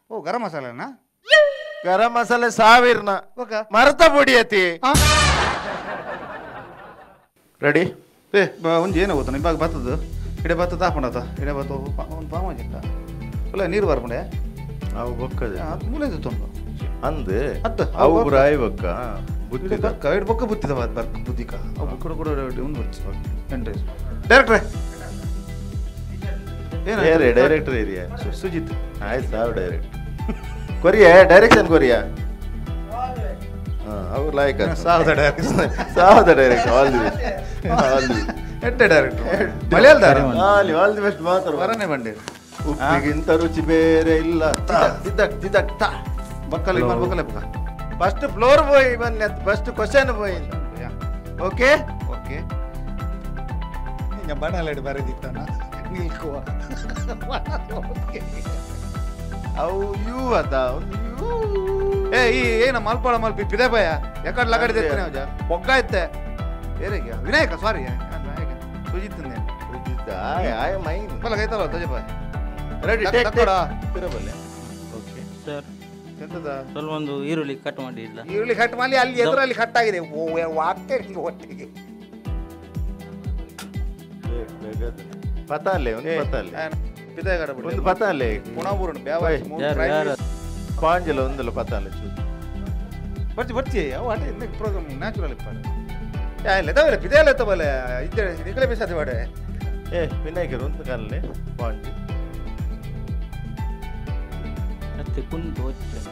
D: ಓ ಗರಂ ಮಸಾಲೆನಾ
C: ಗರಂ ಮಸಾಲೆ ಸಾವಿರನ ಮರತ ಪೊಡಿ ಅತಿ ರೆಡಿ
D: ಒಂದು ಏನೋ ಗೊತ್ತಾನ ಇವಾಗ ಬತ್ತದು ಇಡೆ ಬತ್ತದ ಹಾಕೊಂಡತ ಇಡೆ ಬತ್ತ ಒಂದು ಪಾಮಾಜಿಕ್ಕ ಇಲ್ಲ ನೀರು ಬರ್ಕೊಂಡೆ
C: ಅವು ಬೊಕ್ಕದೆ
D: ಮೂಲೆ ತುಂಬ
C: ಅಂದು
D: ಅತ್ತ
C: ಅವು ರಾಯಿ ಬೊಕ್ಕ
D: ಬುದ್ಧಿ ಎರಡು ಬೊಕ್ಕ ಬುತ್ತಿದ ಬರ್ಕ ಬುದ್ಧಿಕ ಅವು ಕೂಡ ಕೂಡ ಒಂದು ಬರ್ಚಿ ಡೈರೆಕ್ಟ್ರೇ
C: ಏನು ಡೈರೆಕ್ಟರ್ ಏರಿಯಾ
D: ಸುಜಿತ್
C: ಆಯ್ತು ಸಾವು ಡೈರೆಕ್ಟ್ ಕೊರಿಯಾ ಡೈರೆಕ್ಷನ್ ಕೊರಿಯಾ ಅವ್ರು ಲಾಯ್ಕ
D: ಸಾವದ ಡೈರೆಕ್ಷನ್
C: ಸಾವದ ಡೈರೆಕ್ಟ್ ಆಲ್ ದಿ ಬೆಸ್ಟ್
D: ಎಟ್ಟೆ ಡೈರೆಕ್ಟರ್ ಮಲಯಾಳದಾರ
C: ಆಲ್ ದಿ ಬೆಸ್ಟ್ ಮಾತಾಡು
D: ವರನೆ ಬಂಡೆ
C: ಉಪ್ಪಿಗಿಂತ ರುಚಿ ಬೇರೆ ಇಲ್ಲ ತಿದಕ್ ತಿದಕ್ ತಾ
D: ಬಕ್ಕಲಿ ಮರ ಬಕ್ಕಲೆ ಬಕ್ಕ
C: ಫಸ್ಟ್ ಫ್ಲೋರ್ போய் ಬನ್ನಿ ಫಸ್ಟ್ ಕ್ವೆಶ್ಚನ್ போய் ಓಕೆ
D: ಓಕೆ ನಿಂಗ ಬಣಲೆಡ್ ಬರೆದಿತ್ತನ ನಿಲ್ಕೋ
C: ಅವು ಯು ಅದ ಒಂದು ಯು
D: ಏ ಈ ಏನ ಮಲ್ಪಳ ಮಲ್ಪಿ ಪಿದೆ ಭಯ ಯಾಕಡ್ ಲಗಡಿದೆ ಅವಜ ಬೊಗ್ಗ ಇತ್ತೆ ಬೇರೆಗೆ ವಿನಾಯಕ ಸಾರಿ ಸುಜಿತ್
C: ಸುಜಿತ್ ಆಯ ಮೈನ್
D: ಬಲ ಕೈತಲ್ಲ ತಜೆ ಬಾಯ್
C: ರೆಡಿ ಟೇಕ್
D: ಕೊಡ
C: ತಿರಬಲ್ಲೆ ಓಕೆ
A: ಸರ್
D: ಎಂತದ
A: ಸ್ವಲ್ಪ ಒಂದು ಈರುಳ್ಳಿ ಕಟ್ ಮಾಡಿ ಇಲ್ಲ
D: ಈರುಳ್ಳಿ ಕಟ್ ಮಾಡಿ ಅಲ್ಲಿ ಎದುರಲ್ಲಿ ಕಟ್ ಆಗಿದೆ ವಾಗ್ತೇ ಹಿಂಗೆ ಒಟ್ಟಿಗೆ
C: ಪತಾಲೆ ಒಂದು ಪತಾಲೆ
D: ಪಿದೆಗಡ ಬಿಡು
C: ಒಂದು ಪತಾಲೆ
D: ಪುಣಾಬೂರಣ ಬ್ಯಾವಾಯ್
C: ಪಾಂಜಲ ಒಂದಲ್ಲ ಪತಾಲೆ ಚೂರು
D: ಬರ್ಚಿ ಬರ್ಚಿ ಅವು ಆಟ ಇಂದ ಪ್ರೋಗ್ರಾಮ್ ನ್ಯಾಚುರಲ್ ಇಪ್ಪಾರೆ ಇಲ್ಲ ತವಲೆ ಪಿದೆಲ್ಲ ತವಲೆ ಇದ್ದೆ ನಿಕಲೆ ಬೇಸಾದೆ ಬಾಡೆ
C: ಏ ವಿನಾಯಕರು ಒಂದು ಕಲ್ಲೇ ಪಾಂಜಿ
A: ಮತ್ತೆ ಕುಂಟು ಹೊಚ್ಚ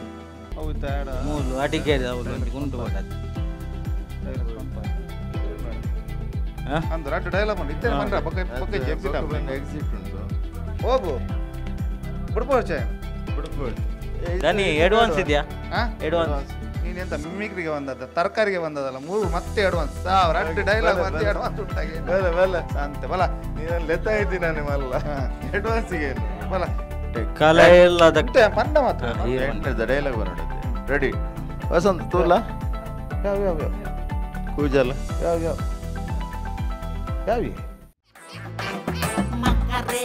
D: ಹೌದಾ
A: ಮೂಲು ಅಡಿಕೆ ಒಂದು ಕುಂಟು ಹೊಟ್ಟದು
D: ಅಂದ್ರೆ ಅಡ್ಡ ಡೈಲಾಗ್ ಮಾಡಿ ಇತ್ತೆ ಮಂಡ್ರ ಬಕ್ಕ ಬಕ್ಕ ಎಕ್ಸಿಟ್
C: ಎಕ್ಸಿಟ್ ಉಂಟು
D: ಹೋಗು ಬಿಡ್ಬೋದು ಚೆ
C: ಬಿಡ್ಬೋದು
A: ದನಿ ಅಡ್ವಾನ್ಸ್ ಇದೆಯಾ
D: ಹಾ
A: ಅಡ್ವಾನ್ಸ್
D: ನೀನೆಂತ ಮಿಮಿಕ್ರಿಗೆ ಬಂದದ ತರಕಾರಿಗೆ ಬಂದದಲ್ಲ 3 ಮತ್ತೆ ಅಡ್ವಾನ್ಸ್ 1000 ಡೈಲಾಗ್ ಮತ್ತೆ ಅಡ್ವಾನ್ಸ್ ಉಂಟಾಗಿ
C: ಬೇಲೆ ಬೇಲೆ
D: ಅಂತೆ ಬಲ
C: ನೀನು ಲೆತ್ತ ಇದ್ದೀನಿ ಮಲ್ಲ ಅಡ್ವಾನ್ಸಿಗೆ
D: ಬಲ
A: ಕಲೆ ಇಲ್ಲದ
D: ಪಂಡ ಮಾತ್ರ
C: ಡೈಲಾಗ್ ಬರೋದು ರೆಡಿ ವಸಂತ ತೂಲ
D: ಯಾವ ಯಾವ ಯಾವ
C: ಕೂಜಲ
D: ಯಾವ ಯಾವ ಯಾವಿ
B: ಮಕ್ಕರೇ